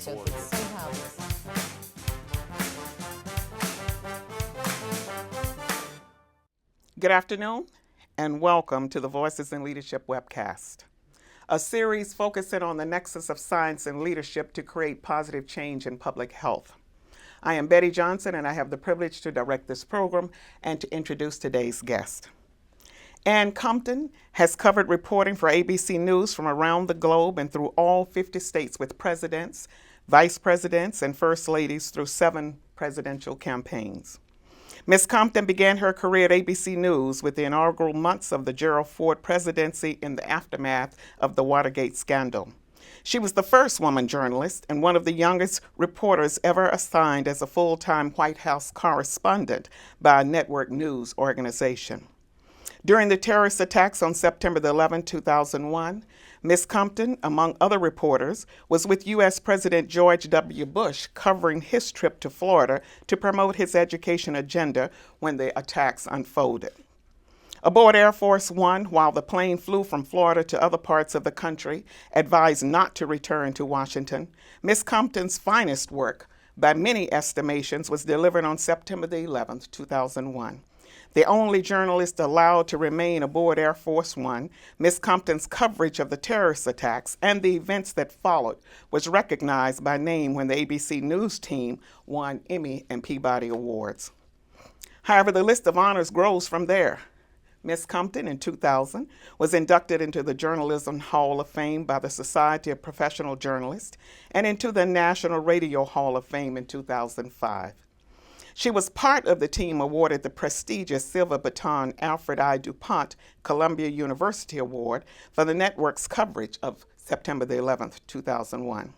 forward. Good afternoon, and welcome to the Voices in Leadership webcast, a series focusing on the nexus of science and leadership to create positive change in public health. I am Betty Johnson, and I have the privilege to direct this program and to introduce today's guest. Ann Compton has covered reporting for ABC News from around the globe and through all 50 states with presidents, vice presidents, and first ladies through 7 presidential campaigns. Ms. Compton began her career at ABC News with the inaugural months of the Gerald Ford presidency in the aftermath of the Watergate scandal. She was the first woman journalist and one of the youngest reporters ever assigned as a full-time White House correspondent by a network news organization. During the terrorist attacks on September 11, 2001, Ms. Compton, among other reporters, was with U.S. President George W. Bush covering his trip to Florida to promote his education agenda when the attacks unfolded. Aboard Air Force One, while the plane flew from Florida to other parts of the country, advised not to return to Washington, Ms. Compton's finest work, by many estimations, was delivered on September 11, 2001. The only journalist allowed to remain aboard Air Force One, Ms. Compton's coverage of the terrorist attacks and the events that followed was recognized by name when the ABC News team won Emmy and Peabody Awards. However, the list of honors grows from there. Ms. Compton, in 2000, was inducted into the Journalism Hall of Fame by the Society of Professional Journalists and into the National Radio Hall of Fame in 2005. She was part of the team awarded the prestigious Silver Baton Alfred I. DuPont Columbia University Award for the network's coverage of September 11, 2001.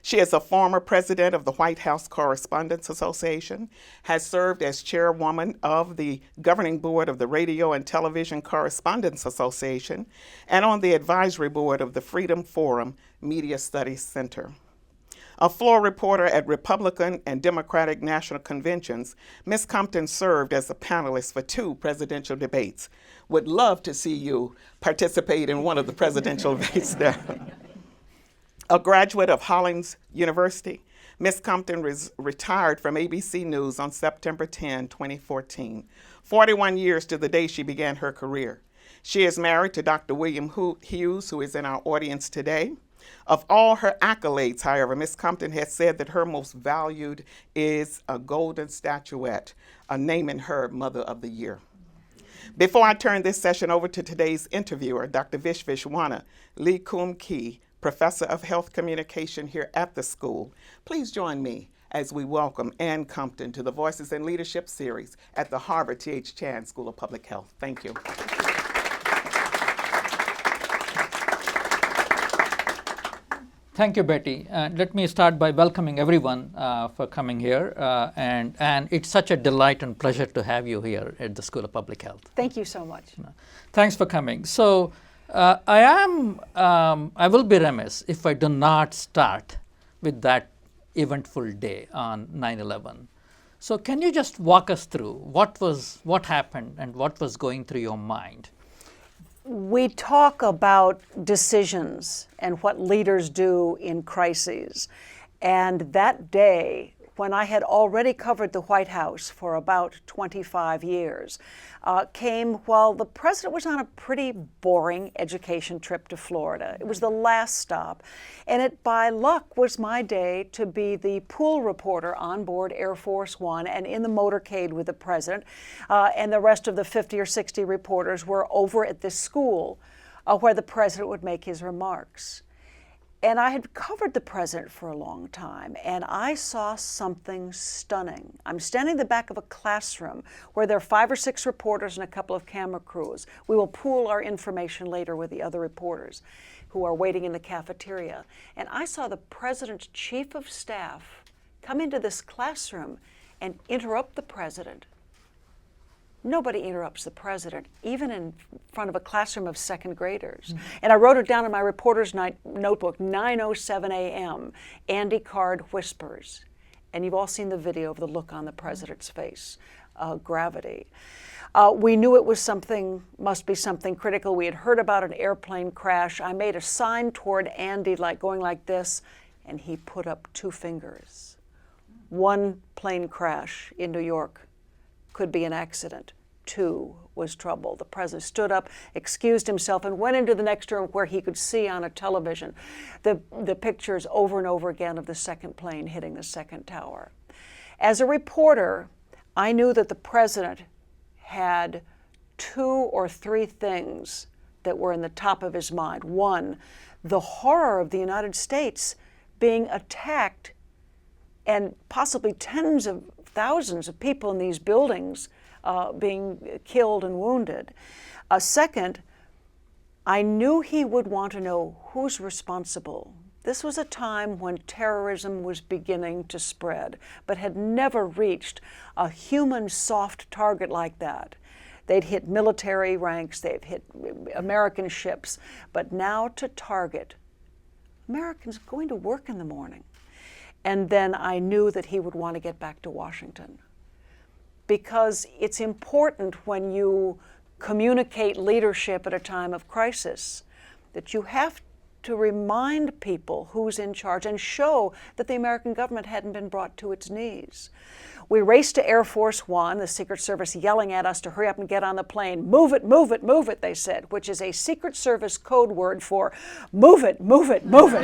She is a former president of the White House Correspondents Association, has served as chairwoman of the governing board of the Radio and Television Correspondents Association, and on the advisory board of the Freedom Forum Media Studies Center. A floor reporter at Republican and Democratic national conventions, Ms. Compton served as a panelist for 2 presidential debates. Would love to see you participate in one of the presidential debates now. A graduate of Hollins University, Ms. Compton retired from ABC News on September 10, 2014, 41 years to the day she began her career. She is married to Dr. William Hughes, who is in our audience today. Of all her accolades, however, Ms. Compton has said that her most valued is a golden statuette, naming her Mother of the Year. Before I turn this session over to today's interviewer, Dr. Vishwana Lee Kum Kee, Professor of Health Communication here at the school, please join me as we welcome Ann Compton to the Voices in Leadership series at the Harvard T.H. Chan School of Public Health. Thank you. Thank you, Betty. Let me start by welcoming everyone for coming here. And it's such a delight and pleasure to have you here at the School of Public Health. Thank you so much. Thanks for coming. So I will be remiss if I do not start with that eventful day on 9/11. So can you just walk us through what happened and what was going through your mind? We talk about decisions and what leaders do in crises. And that day, when I had already covered the White House for about 25 years, came while the president was on a pretty boring education trip to Florida. It was the last stop. And it, by luck, was my day to be the pool reporter on board Air Force One and in the motorcade with the president. And the rest of the 50 or 60 reporters were over at this school where the president would make his remarks. And I had covered the president for a long time, and I saw something stunning. I'm standing in the back of a classroom where there are 5 or 6 reporters and a couple of camera crews. We will pool our information later with the other reporters who are waiting in the cafeteria. And I saw the president's chief of staff come into this classroom and interrupt the president. Nobody interrupts the president, even in front of a classroom of second graders. Mm-hmm. And I wrote it down in my reporter's notebook, 9:07 a.m., Andy Card whispers. And you've all seen the video of the look on the president's face, gravity. We knew it was something, must be something critical. We had heard about an airplane crash. I made a sign toward Andy, going like this, and he put up 2 fingers. One plane crash in New York could be an accident. 2 was trouble. The president stood up, excused himself, and went into the next room where he could see on a television the pictures over and over again of the second plane hitting the second tower. As a reporter, I knew that the president had 2 or 3 things that were in the top of his mind. One, the horror of the United States being attacked and possibly tens of thousands of people in these buildings being killed and wounded. Second, I knew he would want to know who's responsible. This was a time when terrorism was beginning to spread, but had never reached a human soft target like that. They'd hit military ranks, they've hit American ships, but now to target Americans going to work in the morning. And then I knew that he would want to get back to Washington, because it's important when you communicate leadership at a time of crisis that you have to remind people who's in charge and show that the American government hadn't been brought to its knees. We raced to Air Force One, the Secret Service yelling at us to hurry up and get on the plane. Move it, move it, move it, they said, which is a Secret Service code word for move it, move it, move it.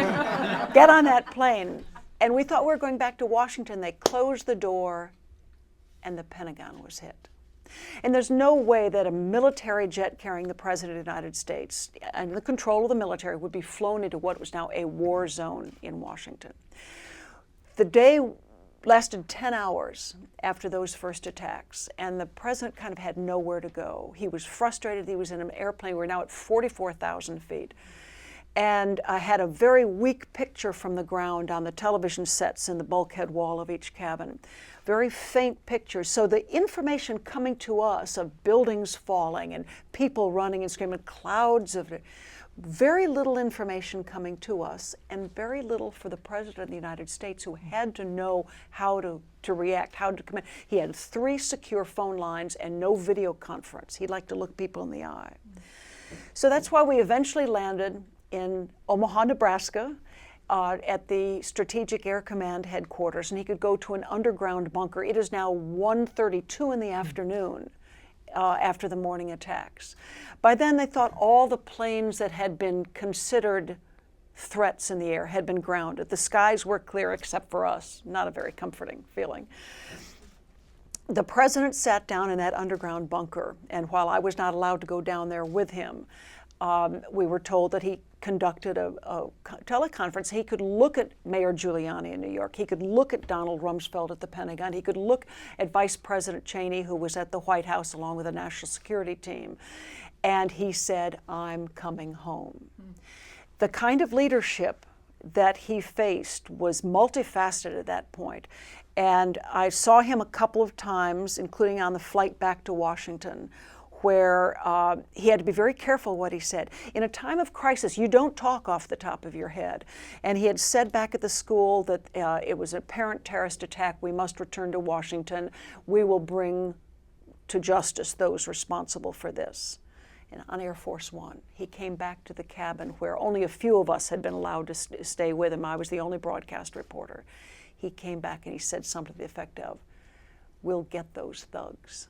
Get on that plane. And we thought we were going back to Washington. They closed the door and the Pentagon was hit. And there's no way that a military jet carrying the President of the United States and the control of the military would be flown into what was now a war zone in Washington. The day lasted 10 hours after those first attacks, and the president kind of had nowhere to go. He was frustrated. He was in an airplane. We're now at 44,000 feet. And I had a very weak picture from the ground on the television sets in the bulkhead wall of each cabin. Very faint pictures. So the information coming to us of buildings falling and people running and screaming, clouds of very little information coming to us, and very little for the President of the United States, who had to know how to react, how to come in. He had 3 secure phone lines and no video conference. He liked to look people in the eye. So that's why we eventually landed in Omaha, Nebraska, at the Strategic Air Command headquarters, and he could go to an underground bunker. It is now 1:32 in the afternoon after the morning attacks. By then, they thought all the planes that had been considered threats in the air had been grounded. The skies were clear except for us. Not a very comforting feeling. The president sat down in that underground bunker, and while I was not allowed to go down there with him, we were told that he conducted a teleconference. He could look at Mayor Giuliani in New York. He could look at Donald Rumsfeld at the Pentagon. He could look at Vice President Cheney, who was at the White House along with a national security team. And he said, "I'm coming home." The kind of leadership that he faced was multifaceted at that point. And I saw him a couple of times, including on the flight back to Washington, where he had to be very careful what he said. In a time of crisis, you don't talk off the top of your head. And he had said back at the school that it was an apparent terrorist attack. We must return to Washington. We will bring to justice those responsible for this. And on Air Force One, he came back to the cabin where only a few of us had been allowed to stay with him. I was the only broadcast reporter. He came back and he said something to the effect of, "We'll get those thugs."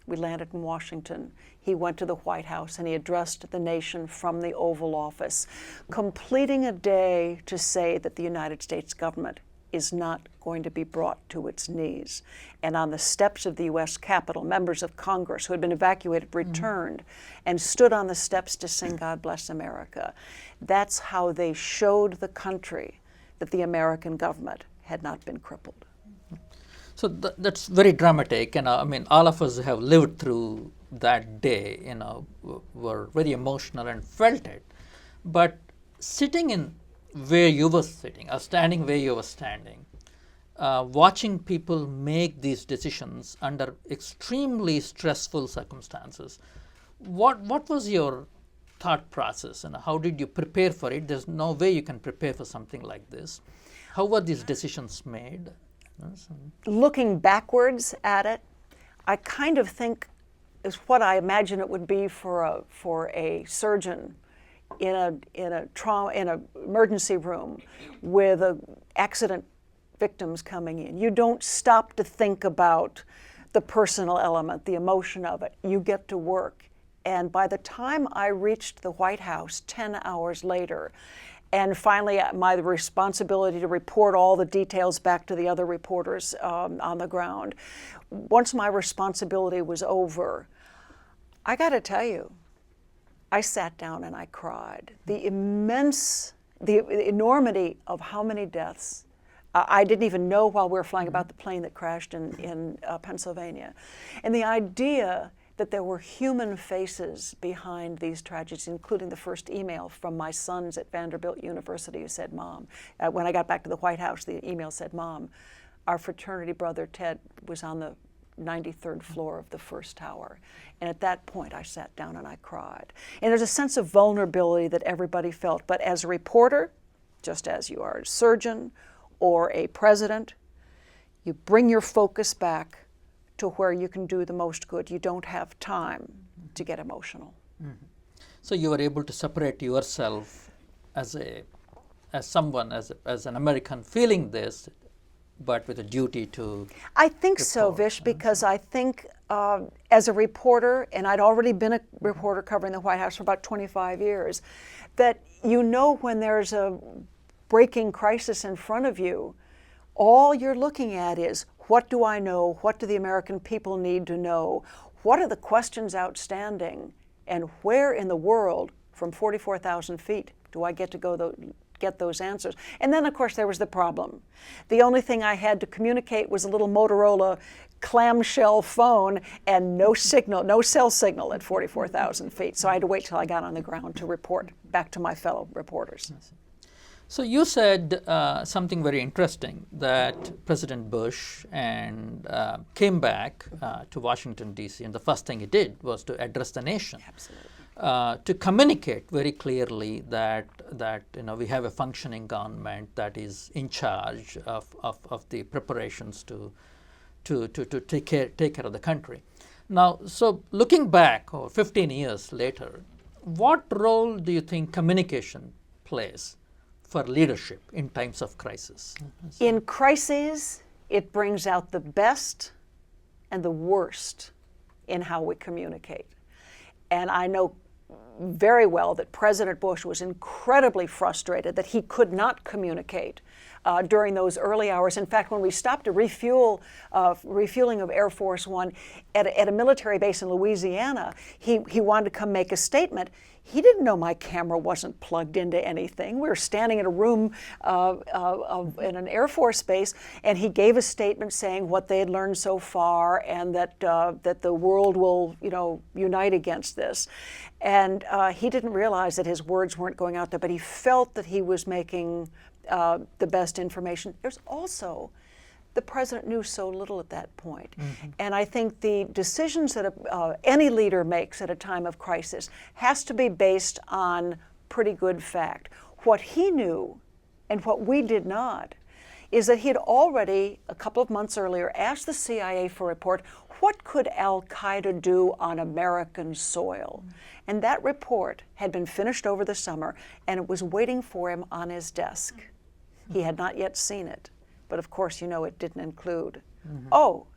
We landed in Washington. He went to the White House and he addressed the nation from the Oval Office, completing a day to say that the United States government is not going to be brought to its knees. And on the steps of the U.S. Capitol, members of Congress who had been evacuated returned and stood on the steps to sing "God Bless America." That's how they showed the country that the American government had not been crippled. So that's very dramatic, and I mean, all of us have lived through that day, were very emotional and felt it. But sitting in where you were sitting, or standing where you were standing, watching people make these decisions under extremely stressful circumstances, what was your thought process, and how did you prepare for it? There's no way you can prepare for something like this. How were these decisions made? Looking backwards at it, I kind of think is what I imagine it would be for a surgeon in a emergency room with accident victims coming in. You don't stop to think about the personal element, the emotion of it. You get to work. And by the time I reached the White House 10 hours later, and finally my responsibility to report all the details back to the other reporters on the ground, once my responsibility was over, I got to tell you, I sat down and I cried. The enormity of how many deaths. I didn't even know while we were flying about the plane that crashed in Pennsylvania. And the idea that there were human faces behind these tragedies, including the first email from my sons at Vanderbilt University who said, Mom, when I got back to the White House, the email said, Mom, our fraternity brother Ted was on the 93rd floor of the first tower. And at that point, I sat down and I cried. And there's a sense of vulnerability that everybody felt. But as a reporter, just as you are a surgeon or a president, you bring your focus back to where you can do the most good. You don't have time to get emotional. Mm-hmm. So you were able to separate yourself as someone, as an American feeling this, but with a duty to I think so, Vish, because I think as a reporter, and I'd already been a reporter covering the White House for about 25 years, that you know when there's a breaking crisis in front of you, all you're looking at is, what do I know? What do the American people need to know? What are the questions outstanding? And where in the world, from 44,000 feet, do I get to go get those answers? And then, of course, there was the problem. The only thing I had to communicate was a little Motorola clamshell phone and no signal, no cell signal at 44,000 feet. So I had to wait till I got on the ground to report back to my fellow reporters. So you said something very interesting, that President Bush came back to Washington, D.C., and the first thing he did was to address the nation. Absolutely. To communicate very clearly that we have a functioning government that is in charge of the preparations to take care of the country. Now, so looking back, 15 years later, what role do you think communication plays for leadership in times of crisis? In crises, it brings out the best and the worst in how we communicate. And I know very well that President Bush was incredibly frustrated that he could not communicate during those early hours. In fact, when we stopped a refueling of Air Force One at a military base in Louisiana, he wanted to come make a statement. He didn't know my camera wasn't plugged into anything. We were standing in a room in an Air Force base, and he gave a statement saying what they had learned so far, and that the world will, unite against this. And he didn't realize that his words weren't going out there, but he felt that he was making the best information. There's also, the president knew so little at that point. Mm-hmm. And I think the decisions that any leader makes at a time of crisis has to be based on pretty good fact. What he knew, and what we did not, is that he had already, a couple of months earlier, asked the CIA for a report, what could Al-Qaeda do on American soil? Mm-hmm. And that report had been finished over the summer, and it was waiting for him on his desk. Mm-hmm. He had not yet seen it. But of course, it didn't include,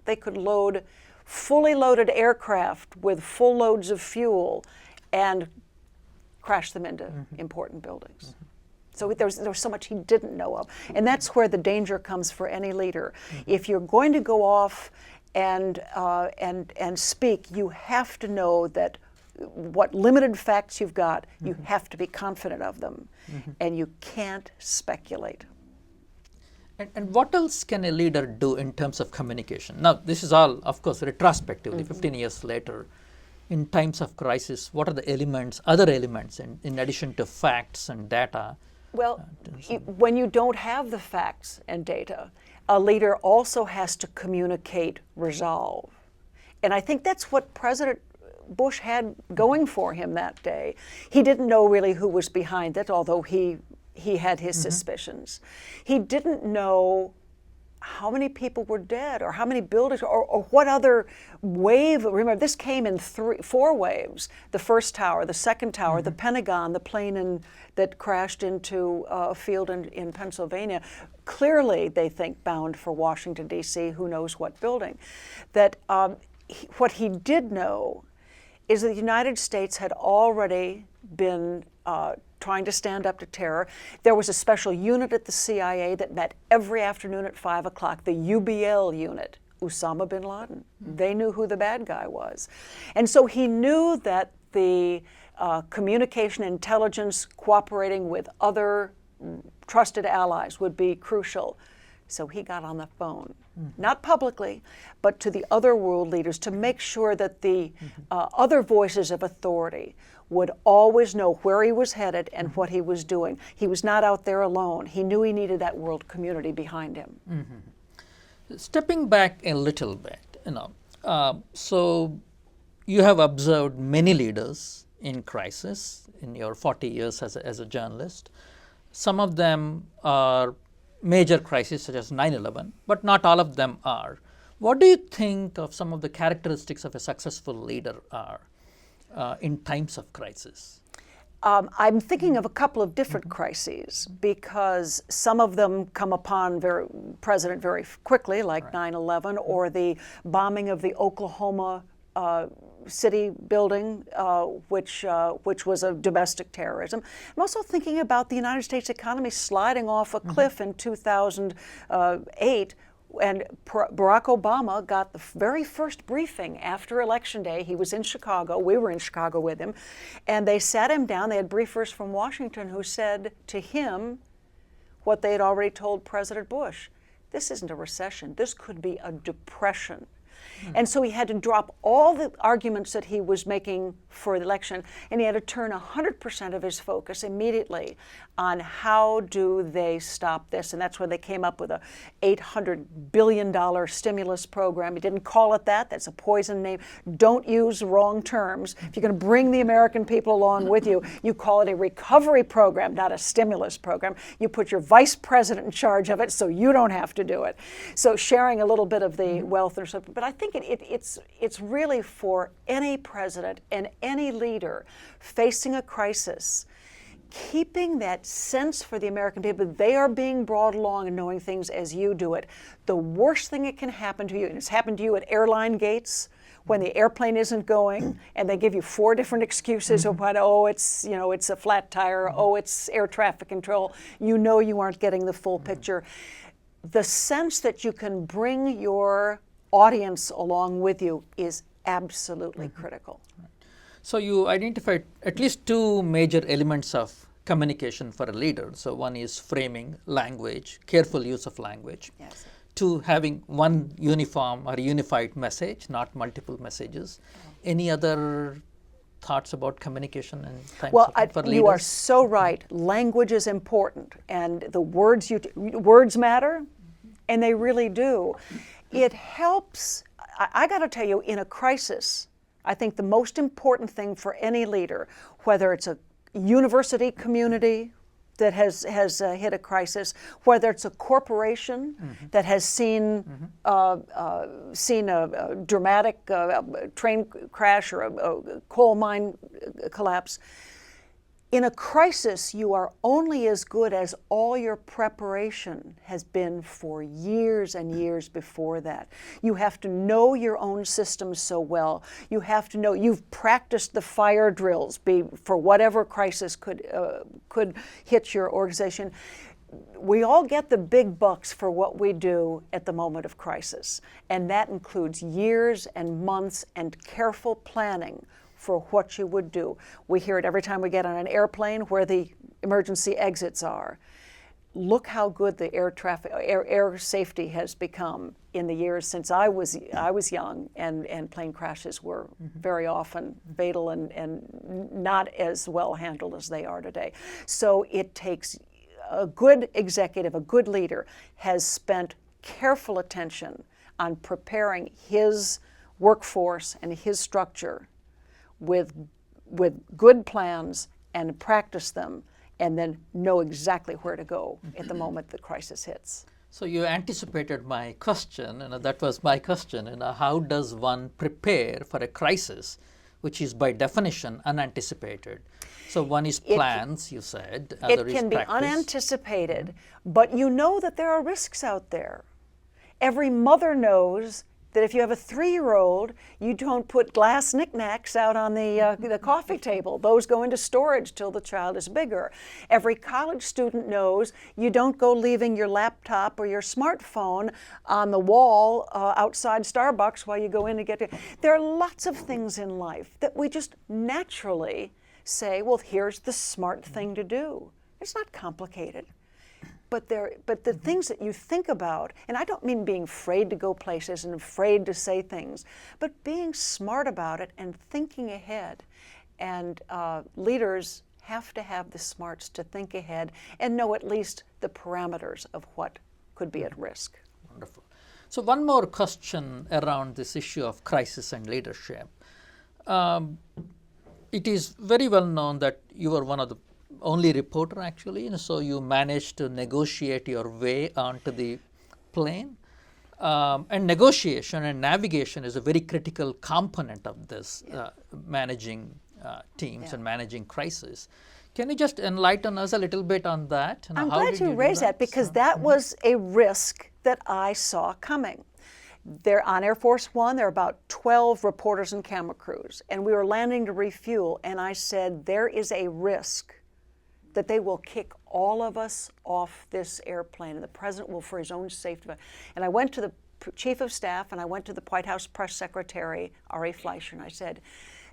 they could load fully loaded aircraft with full loads of fuel and crash them into important buildings. So there was so much he didn't know of. And that's where the danger comes for any leader. If you're going to go off and speak, you have to know that what limited facts you've got, you have to be confident of them. And you can't speculate. And what else can a leader do in terms of communication? Now, this is all, of course, retrospectively, 15 years later. In times of crisis, what are the other elements, in addition to facts and data? Well, when you don't have the facts and data, a leader also has to communicate resolve. And I think that's what President Bush had going for him that day. He didn't know really who was behind it, although he had his suspicions. He didn't know how many people were dead, or how many buildings, or what other wave. Remember, this came in 4 waves. The first tower, the second tower, the Pentagon, the plane that crashed into a field in Pennsylvania. Clearly, they think bound for Washington, D.C., who knows what building. That what he did know is that the United States had already been trying to stand up to terror. There was a special unit at the CIA that met every afternoon at 5 o'clock, the UBL unit, Osama bin Laden. They knew who the bad guy was. And so he knew that the communication intelligence cooperating with other trusted allies would be crucial. So he got on the phone, not publicly, but to the other world leaders to make sure that the other voices of authority would always know where he was headed and what he was doing. He was not out there alone. He knew he needed that world community behind him. Stepping back a little bit, so you have observed many leaders in crisis in your 40 years as a journalist. Some of them are major crises such as 9/11, but not all of them are. What do you think of some of the characteristics of a successful leader are in times of crisis? I'm thinking of a couple of different crises, because some of them come upon President very quickly, like 9/11, or the bombing of the Oklahoma city building, which was a domestic terrorism. I'm also thinking about the United States economy sliding off a cliff in 2008, and Barack Obama got the very first briefing after Election Day. He was in Chicago. We were in Chicago with him. And they sat him down. They had briefers from Washington who said to him what they had already told President Bush. This isn't a recession. This could be a depression. And so he had to drop all the arguments that he was making for the election, and he had to turn 100% of his focus immediately on how do they stop this. And that's where they came up with a $800 billion stimulus program. He didn't call it that. That's a poison name. Don't use wrong terms. If you're going to bring the American people along with you, you call it a recovery program, not a stimulus program. You put your vice president in charge of it so you don't have to do it. So sharing a little bit of the wealth or something. But I think it's really for any president and any leader facing a crisis, keeping that sense for the American people that they are being brought along and knowing things as you do it. The worst thing that can happen to you, and it's happened to you at airline gates when the airplane isn't going and they give you 4 different excuses of what, it's a flat tire, it's air traffic control. You know you aren't getting the full picture. The sense that you can bring your audience along with you is absolutely critical. So you identified at least 2 major elements of communication for a leader. So one is framing, language, careful use of language. Yes. 2, having one uniform or unified message, not multiple messages. Any other thoughts about communication and times for leaders? You are so right. Language is important, and the words matter, and they really do. It helps. I got to tell you, in a crisis, I think the most important thing for any leader, whether it's a university community that has hit a crisis, whether it's a corporation that has seen a dramatic train crash or a coal mine collapse, in a crisis, you are only as good as all your preparation has been for years and years before that. You have to know your own systems so well. You have to know you've practiced the fire drills for whatever crisis could hit your organization. We all get the big bucks for what we do at the moment of crisis, and that includes years and months and careful planning for what you would do. We hear it every time we get on an airplane where the emergency exits are. Look how good the air safety has become in the years since I was young, and plane crashes were very often fatal and not as well handled as they are today. So it takes a good executive, a good leader has spent careful attention on preparing his workforce and his structure with good plans and practice them, and then know exactly where to go at the moment the crisis hits. So you anticipated my question, and that was my question. How does one prepare for a crisis, which is by definition unanticipated? So one is plans, you said. Other It can is be practice. unanticipated, but you know that there are risks out there. Every mother knows that if you have a 3-year-old, you don't put glass knickknacks out on the coffee table. Those go into storage till the child is bigger. Every college student knows you don't go leaving your laptop or your smartphone on the wall outside Starbucks while you go in to get it. There are lots of things in life that we just naturally say, well, here's the smart thing to do. It's not complicated. But the things that you think about, and I don't mean being afraid to go places and afraid to say things, but being smart about it and thinking ahead. And leaders have to have the smarts to think ahead and know at least the parameters of what could be at risk. Wonderful. So one more question around this issue of crisis and leadership. It is very well known that you were one of the only reporter actually, so you managed to negotiate your way onto the plane. And negotiation and navigation is a very critical component of this, managing teams and managing crisis. Can you just enlighten us a little bit on that? I'm glad you raised that because that was a risk that I saw coming. There on Air Force One, there are about 12 reporters and camera crews, and we were landing to refuel, and I said, there is a risk that they will kick all of us off this airplane, and the president will, for his own safety. And I went to the chief of staff, and I went to the White House press secretary, R.A. Fleischer, and I said,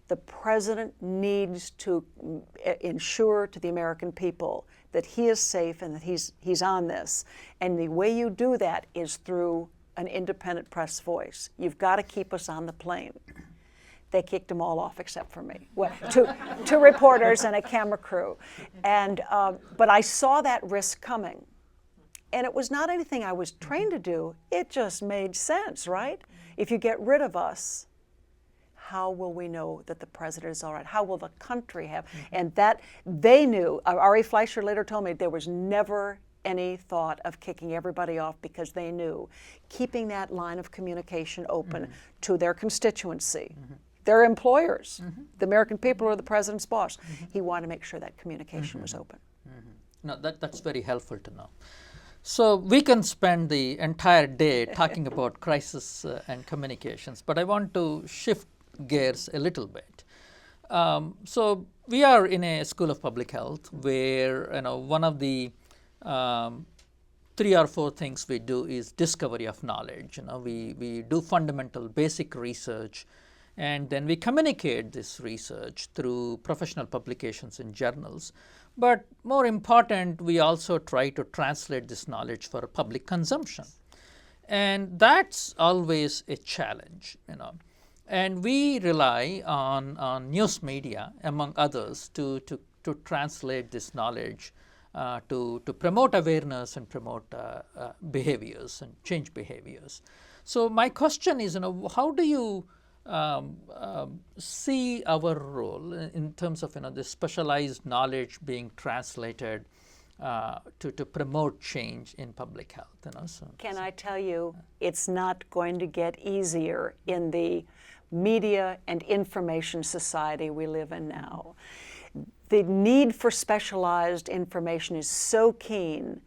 the president needs to ensure to the American people that he is safe and that he's on this. And the way you do that is through an independent press voice. You've got to keep us on the plane. They kicked them all off except for me. Well, two reporters and a camera crew. And, but I saw that risk coming. And it was not anything I was trained to do. It just made sense, right? If you get rid of us, how will we know that the president is all right? How will the country have? And that they knew. R.A. Fleischer later told me there was never any thought of kicking everybody off because they knew keeping that line of communication open to their constituency. Their employers, the American people are the president's boss. He wanted to make sure that communication was open. No, that's very helpful to know. So we can spend the entire day talking about crisis and communications, but I want to shift gears a little bit. So we are in a school of public health where one of the 3 or 4 things we do is discovery of knowledge. We do fundamental basic research, and then we communicate this research through professional publications in journals. But more important, we also try to translate this knowledge for public consumption. And that's always a challenge, And we rely on news media, among others, to translate this knowledge, to promote awareness and promote behaviors and change behaviors. So my question is, how do you see our role in terms of the specialized knowledge being translated to promote change in public health? Can I tell you, it's not going to get easier in the media and information society we live in now. The need for specialized information is so keen,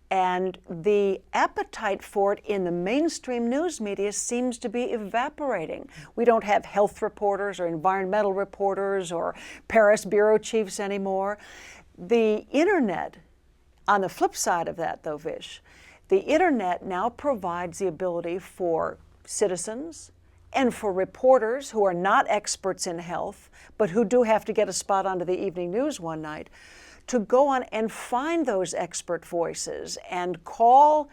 and the appetite for it in the mainstream news media seems to be evaporating. We don't have health reporters or environmental reporters or Paris bureau chiefs anymore. The internet, on the flip side of that though, Vish, the internet now provides the ability for citizens and for reporters who are not experts in health, but who do have to get a spot onto the evening news one night, to go on and find those expert voices and call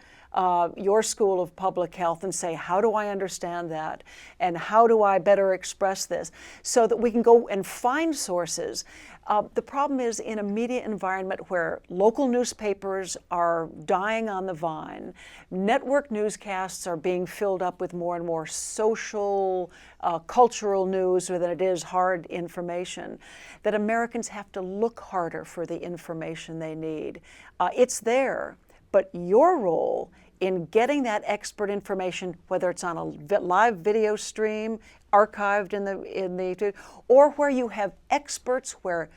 your school of public health and say, how do I understand that? And how do I better express this? So that we can go and find sources. The problem is in a media environment where local newspapers are dying on the vine, network newscasts are being filled up with more and more social, cultural news than it is hard information, that Americans have to look harder for the information they need. It's there, but your role in getting that expert information, whether it's on a live video stream, archived in the, or where you have experts where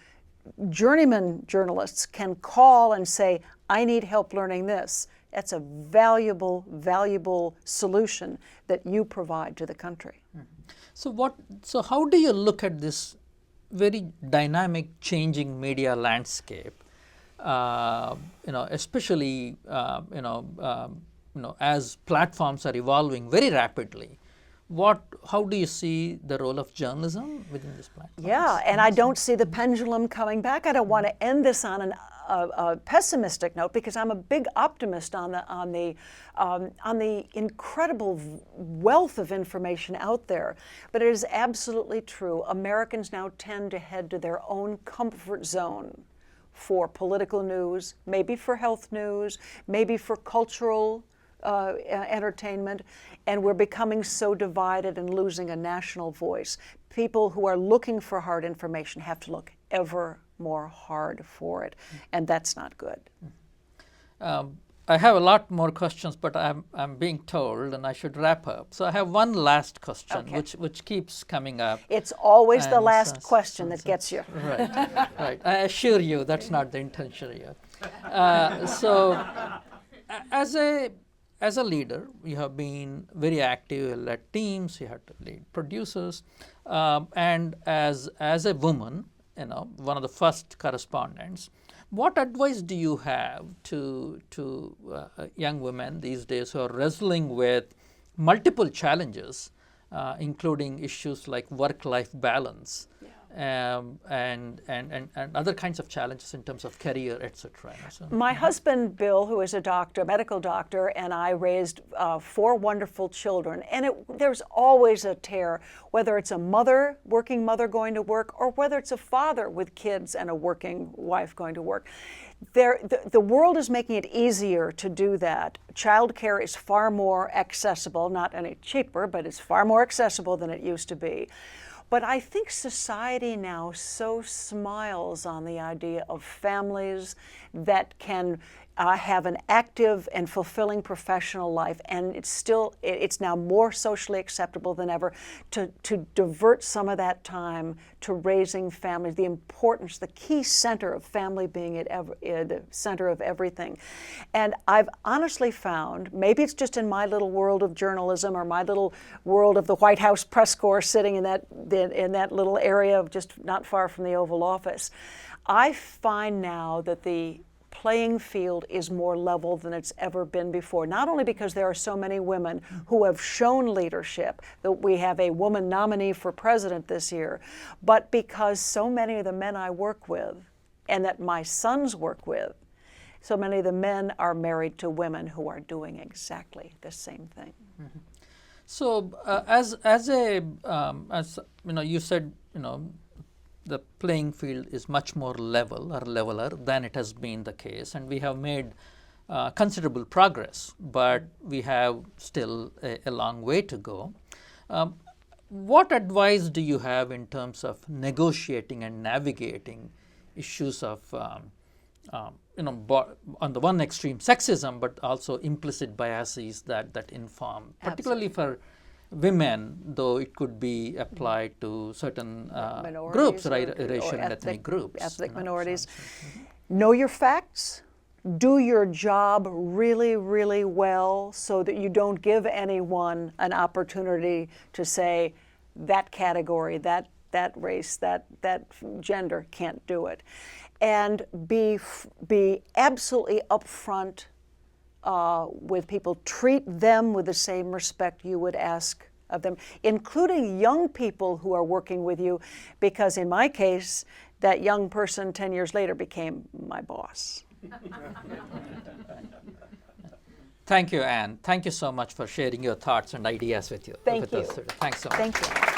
journeyman journalists can call and say, I need help learning this. That's a valuable, valuable solution that you provide to the country. So how do you look at this very dynamic, changing media landscape? Especially as platforms are evolving very rapidly. How do you see the role of journalism within this platform? Yeah, and I don't see the pendulum coming back. I don't want to end this on a pessimistic note, because I'm a big optimist on the incredible wealth of information out there. But it is absolutely true. Americans now tend to head to their own comfort zone for political news, maybe for health news, maybe for cultural entertainment, and we're becoming so divided and losing a national voice. People who are looking for hard information have to look ever more hard for it, and that's not good. I have a lot more questions, but I'm being told, and I should wrap up. So I have one last question, Okay. which keeps coming up. It's always the And last question that gets you. Right, right. I assure you that's not the intention here. As a leader, you have been very active. You led teams. You had to lead producers, and as a woman, one of the first correspondents. What advice do you have to young women these days who are wrestling with multiple challenges, including issues like work-life balance, and other kinds of challenges in terms of career, etc.? So, My husband, Bill, who is a doctor, a medical doctor, and I raised 4 wonderful children. And there's always a tear, whether it's a working mother going to work, or whether it's a father with kids and a working wife going to work. The world is making it easier to do that. Childcare is far more accessible, not any cheaper, but it's far more accessible than it used to be. But I think society now so smiles on the idea of families that can have an active and fulfilling professional life, and it's now more socially acceptable than ever to divert some of that time to raising families, the importance, the key center of family being at the center of everything. And I've honestly found, maybe it's just in my little world of journalism or my little world of the White House press corps sitting in that little area of just not far from the Oval Office, I find now that the playing field is more level than it's ever been before, not only because there are so many women who have shown leadership, that we have a woman nominee for president this year, but because so many of the men I work with and that my sons work with, so many of the men are married to women who are doing exactly the same thing. Mm-hmm. So as you said, the playing field is much more leveler than it has been the case, and we have made considerable progress, but we have still a long way to go. What advice do you have in terms of negotiating and navigating issues of on the one extreme sexism, but also implicit biases that inform, particularly for women, though it could be applied to certain groups, right, racial and ethnic groups. Ethnic minorities. Know your facts. Do your job really, really well so that you don't give anyone an opportunity to say that category, that race, that gender can't do it. And be absolutely upfront with people. Treat them with the same respect you would ask of them, including young people who are working with you, because in my case, that young person 10 years later became my boss. Thank you, Ann. Thank you so much for sharing your thoughts and ideas with us. Thank you. Thanks so much. Thank you.